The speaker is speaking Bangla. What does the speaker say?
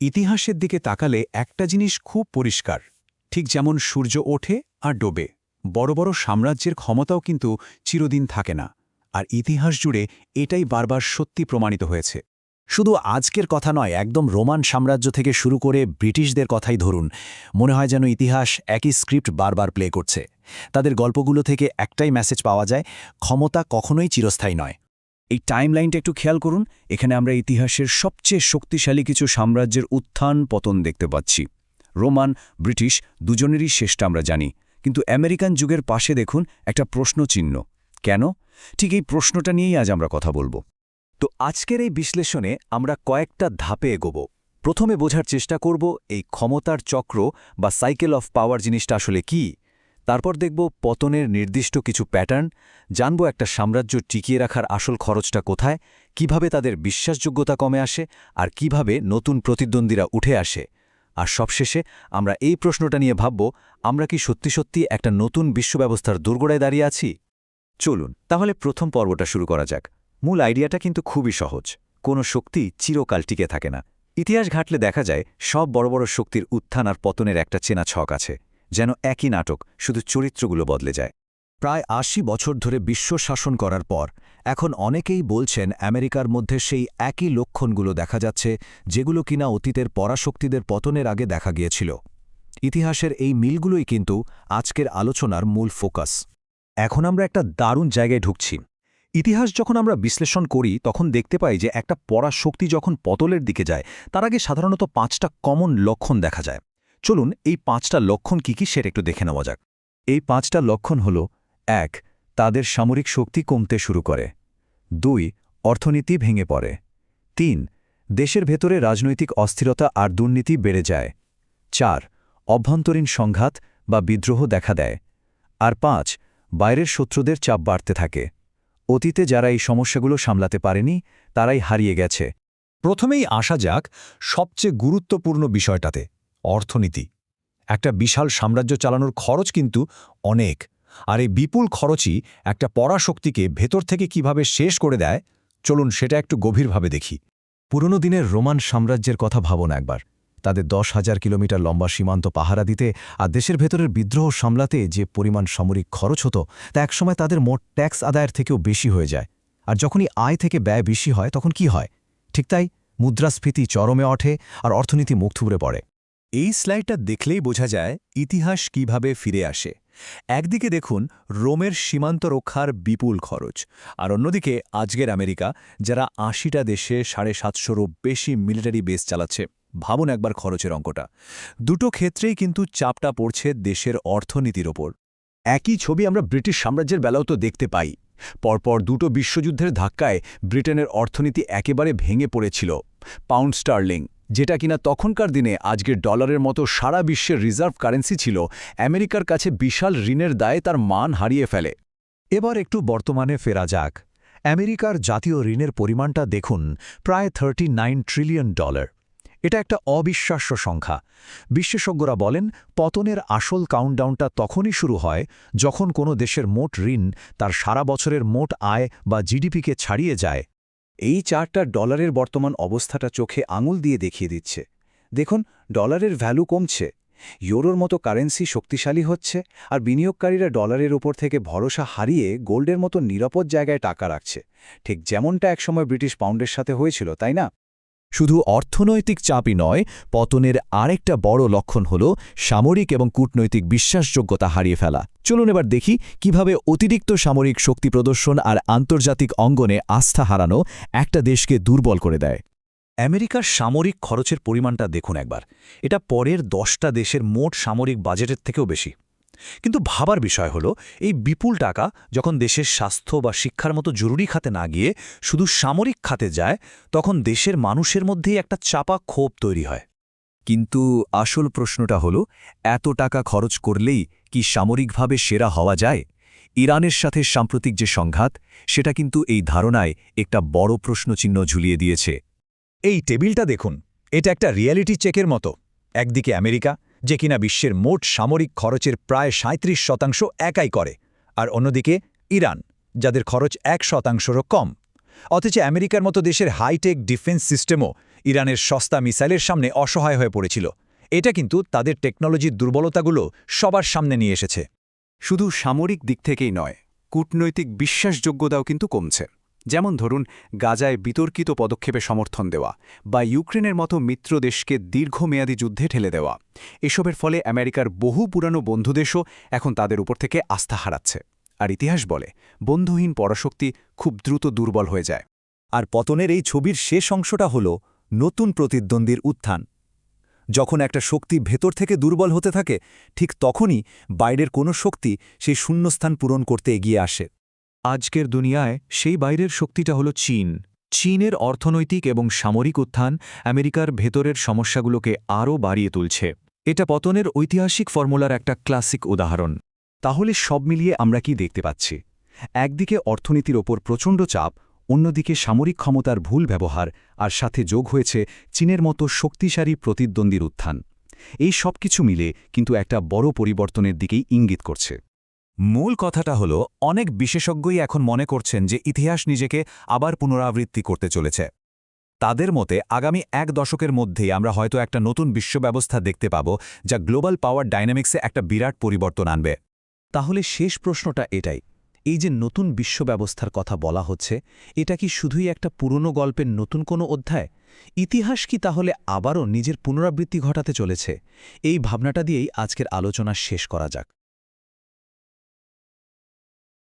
ইতিহাসের দিকে তাকালে একটা জিনিস খুব পরিষ্কার, ঠিক যেমন সূর্য ওঠে আর ডোবে, বড় বড় সাম্রাজ্যের ক্ষমতাও কিন্তু চিরদিন থাকে না। আর ইতিহাস জুড়ে এটাই বারবার সত্যি প্রমাণিত হয়েছে। শুধু আজকের কথা নয়, একদম রোমান সাম্রাজ্য থেকে শুরু করে ব্রিটিশদের কথাই ধরুন, মনে হয় যেন ইতিহাস একই স্ক্রিপ্ট বারবার প্লে করছে। তাদের গল্পগুলো থেকে একটাই মেসেজ পাওয়া যায়, ক্ষমতা কখনোই চিরস্থায়ী নয়। এই টাইমলাইনটা একটু খেয়াল করুন। এখানে আমরা ইতিহাসের সবচেয়ে শক্তিশালী কিছু সাম্রাজ্যের উত্থান পতন দেখতে পাচ্ছি। রোমান, ব্রিটিশ দুজনেরই শেষটা আমরা জানি, কিন্তু আমেরিকান যুগের পাশে দেখুন একটা প্রশ্নচিহ্ন। কেন? ঠিক এই প্রশ্নটা নিয়েই আজ আমরা কথা বলবো। তো আজকের এই বিশ্লেষণে আমরা কয়েকটা ধাপে এগোব। প্রথমে বোঝার চেষ্টা করব এই ক্ষমতার চক্র বা সাইকেল অফ পাওয়ার জিনিসটা আসলে কি। তারপর দেখব পতনের নির্দিষ্ট কিছু প্যাটার্ন, জানব একটা সাম্রাজ্য টিকিয়ে রাখার আসল খরচটা কোথায়, কিভাবে তাদের বিশ্বাসযোগ্যতা কমে আসে আর কিভাবে নতুন প্রতিদ্বন্দ্বীরা উঠে আসে। আর সবশেষে আমরা এই প্রশ্নটা নিয়ে ভাবব, আমরা কি সত্যি সত্যি একটা নতুন বিশ্বব্যবস্থার দোরগোড়ায় দাঁড়িয়ে আছি। চলুন তাহলে প্রথম পর্বটা শুরু করা যাক। মূল আইডিয়াটা কিন্তু খুবই সহজ। কোনো শক্তি চিরকাল টিকে থাকে না। ইতিহাস ঘাটলে দেখা যায় সব বড় বড় শক্তির উত্থান আর পতনের একটা চেনা ছক আছে, যেন একই নাটক, শুধু চরিত্রগুলো বদলে যায়। প্রায় ৮০ বছর ধরে বিশ্ব শাসন করার পর এখন অনেকেই বলছেন আমেরিকার মধ্যে সেই একই লক্ষণগুলো দেখা যাচ্ছে, যেগুলো কিনা অতীতের পরাশক্তিদের পতনের আগে দেখা গিয়েছিল। ইতিহাসের এই মিলগুলোই কিন্তু আজকের আলোচনার মূল ফোকাস। এখন আমরা একটা দারুণ জায়গায় ঢুকছি। ইতিহাস যখন আমরা বিশ্লেষণ করি তখন দেখতে পাই যে একটা পরাশক্তি যখন পতলের দিকে যায়, তার আগে সাধারণত ৫টা কমন লক্ষণ দেখা যায়। চলুন এই ৫টা লক্ষণ কি কি সেটা একটু দেখে নেওয়া যাক। এই ৫টা লক্ষণ হল: ১. তাদের সামরিক শক্তি কমতে শুরু করে। ২. অর্থনীতি ভেঙে পড়ে। ৩. দেশের ভেতরে রাজনৈতিক অস্থিরতা আর দুর্নীতি বেড়ে যায়। ৪. অভ্যন্তরীণ সংঘাত বা বিদ্রোহ দেখা দেয়। আর ৫. বাইরের শত্রুদের চাপ বাড়তে থাকে। অতীতে যারা এই সমস্যাগুলো সামলাতে পারেনি তারাই হারিয়ে গেছে। প্রথমেই আসা যাক সবচেয়ে গুরুত্বপূর্ণ বিষয়টাতে, অর্থনীতি। একটা বিশাল সাম্রাজ্য চালানোর খরচ কিন্তু অনেক, আর এই বিপুল খরচই একটা পরাশক্তিকে ভেতর থেকে কিভাবে শেষ করে দেয়, চলুন সেটা একটু গভীরভাবে দেখি। পুরনো দিনের রোমান সাম্রাজ্যের কথা ভাবুন একবার। তাদের ১০,০০০ কিলোমিটার লম্বা সীমান্ত পাহারা দিতে আর দেশের ভেতরের বিদ্রোহ সামলাতে যে পরিমাণ সামরিক খরচ হতো, তা একসময় তাদের মোট ট্যাক্স আদায়ের থেকেও বেশি হয়ে যায়। আর যখনই আয় থেকে ব্যয় বেশি হয় তখন কি হয়? ঠিক তাই, মুদ্রাস্ফীতি চরমে ওঠে আর অর্থনীতি মুখ থুবড়ে পড়ে। এই স্লাইডটা দেখলেই বোঝা যায় ইতিহাস কিভাবে ফিরে আসে। একদিকে দেখুন রোমের সীমান্ত রক্ষার বিপুল খরচ, আর অন্যদিকে আজকের আমেরিকা, যারা ৮০টা দেশে ৭৫০রও বেশি মিলিটারি বেস চালাচ্ছে। ভাবুন একবার খরচের অঙ্কটা। দুটো ক্ষেত্রেই কিন্তু চাপটা পড়ছে দেশের অর্থনীতির ওপর। একই ছবি আমরা ব্রিটিশ সাম্রাজ্যের বেলাও তো দেখতে পাই। পরপর দুটো বিশ্বযুদ্ধের ধাক্কায় ব্রিটেনের অর্থনীতি একেবারে ভেঙে পড়েছিল। পাউন্ড স্টার্লিং, যেটা কিনা তখনকার দিনে আজকের ডলারের মতো সারা বিশ্বের রিজার্ভ কারেন্সি ছিল, আমেরিকার কাছে বিশাল ঋণের দায়ে তার মান হারিয়ে ফেলে। এবার একটু বর্তমানে ফেরা যাক। আমেরিকার জাতীয় ঋণের পরিমাণটা দেখুন, প্রায় $39 ট্রিলিয়ন। এটা একটা অবিশ্বাস্য সংখ্যা। বিশেষজ্ঞরা বলেন পতনের আসল কাউন্টডাউনটা তখনই শুরু হয় যখন কোনো দেশের মোট ঋণ তার সারা বছরের মোট আয় বা জিডিপিকে ছাড়িয়ে যায়। এই চার্টটা ডলারের বর্তমান অবস্থাটা চোখে আঙুল দিয়ে দেখিয়ে দিচ্ছে। দেখুন, ডলারের ভ্যালু কমছে, ইউরোর মতো কারেন্সি শক্তিশালী হচ্ছে, আর বিনিয়োগকারীরা ডলারের ওপর থেকে ভরসা হারিয়ে গোল্ডের মতো নিরাপদ জায়গায় টাকা রাখছে, ঠিক যেমনটা একসময় ব্রিটিশ পাউন্ডের সাথে হয়েছিল, তাই না? শুধু অর্থনৈতিক চাপই নয়, পতনের আরেকটা বড় লক্ষণ হল সামরিক এবং কূটনৈতিক বিশ্বাসযোগ্যতা হারিয়ে ফেলা। চলুন এবার দেখি কিভাবে অতিরিক্ত সামরিক শক্তি প্রদর্শন আর আন্তর্জাতিক অঙ্গনে আস্থা হারানো একটা দেশকে দুর্বল করে দেয়। আমেরিকার সামরিক খরচের পরিমাণটা দেখুন একবার। এটা পরের 10টা দেশের মোট সামরিক বাজেটের থেকেও বেশি। কিন্তু ভাবার বিষয় হলো, এই বিপুল টাকা যখন দেশের স্বাস্থ্য বা শিক্ষার মতো জরুরি খাতে না গিয়ে শুধু সামরিক খাতে যায়, তখন দেশের মানুষের মধ্যেই একটা চাপা ক্ষোভ তৈরি হয়। কিন্তু আসল প্রশ্নটা হলো, এত টাকা খরচ করলেই কি সামরিকভাবে সেরা হওয়া যায়? ইরানের সাথে সাম্প্রতিক যে সংঘাত, সেটা কিন্তু এই ধারণায় একটা বড় প্রশ্নচিহ্ন ঝুলিয়ে দিয়েছে। এই টেবিলটা দেখুন, এটা একটা রিয়েলিটি চেকের মতো। একদিকে আমেরিকা, যে কিনা বিশ্বের মোট সামরিক খরচের প্রায় ৩৭% একাই করে, আর অন্যদিকে ইরান, যাদের খরচ 1%রও কম। অথচ আমেরিকার মতো দেশের হাইটেক ডিফেন্স সিস্টেমও ইরানের সস্তা মিসাইলের সামনে অসহায় হয়ে পড়েছিল। এটা কিন্তু তাদের টেকনোলজির দুর্বলতাগুলো সবার সামনে নিয়ে এসেছে। শুধু সামরিক দিক থেকেই নয়, কূটনৈতিক বিশ্বাসযোগ্যতাও কিন্তু কমছে। যেমন ধরুন, গাজায় বিতর্কিত পদক্ষেপে সমর্থন দেওয়া বা ইউক্রেনের মতো মিত্র দেশকে দীর্ঘমেয়াদী যুদ্ধে ঠেলে দেওয়া। এসবের ফলে আমেরিকার বহু পুরানো বন্ধুদেশও এখন তাদের উপর থেকে আস্থা হারাচ্ছে। আর ইতিহাস বলে, বন্ধুহীন পরাশক্তি খুব দ্রুত দুর্বল হয়ে যায়। আর পতনের এই ছবির শেষ অংশটা হল নতুন প্রতিদ্বন্দ্বীর উত্থান। যখন একটা শক্তি ভেতর থেকে দুর্বল হতে থাকে, ঠিক তখনই বাইরের কোনো শক্তি সেই শূন্যস্থান পূরণ করতে এগিয়ে আসে। আজকের দুনিয়ায় সেই বাইরের শক্তিটা হলো চীন। চীনের অর্থনৈতিক এবং সামরিক উত্থান আমেরিকার ভেতরের সমস্যাগুলোকে আরও বাড়িয়ে তুলছে। এটা পতনের ঐতিহাসিক ফর্মুলার একটা ক্লাসিক উদাহরণ। তাহলে সব মিলিয়ে আমরা কি দেখতে পাচ্ছি? একদিকে অর্থনীতির ওপর প্রচণ্ড চাপ, অন্যদিকে সামরিক ক্ষমতার ভুল ব্যবহার, আর সাথে যোগ হয়েছে চীনের মতো শক্তিশালী প্রতিদ্বন্দ্বীর উত্থান। এই সব কিছু মিলে কিন্তু একটা বড় পরিবর্তনের দিকেই ইঙ্গিত করছে। মূল কথাটা হলো, অনেক বিশেষজ্ঞই এখন মনে করছেন যে ইতিহাস নিজেকে আবার পুনরাবৃত্তি করতে চলেছে। তাদের মতে আগামী 1 দশকের মধ্যেই আমরা হয়তো একটা নতুন বিশ্বব্যবস্থা দেখতে পাব, যা গ্লোবাল পাওয়ার ডাইনামিক্সে একটা বিরাট পরিবর্তন আনবে। তাহলে শেষ প্রশ্নটা এটাই, এই যে নতুন বিশ্বব্যবস্থার কথা বলা হচ্ছে, এটা কি শুধুই একটা পুরনো গল্পের নতুন কোনো অধ্যায়? ইতিহাস কি তাহলে আবারও নিজের পুনরাবৃত্তি ঘটাতে চলেছে? এই ভাবনাটা দিয়েই আজকের আলোচনা শেষ করা যাক।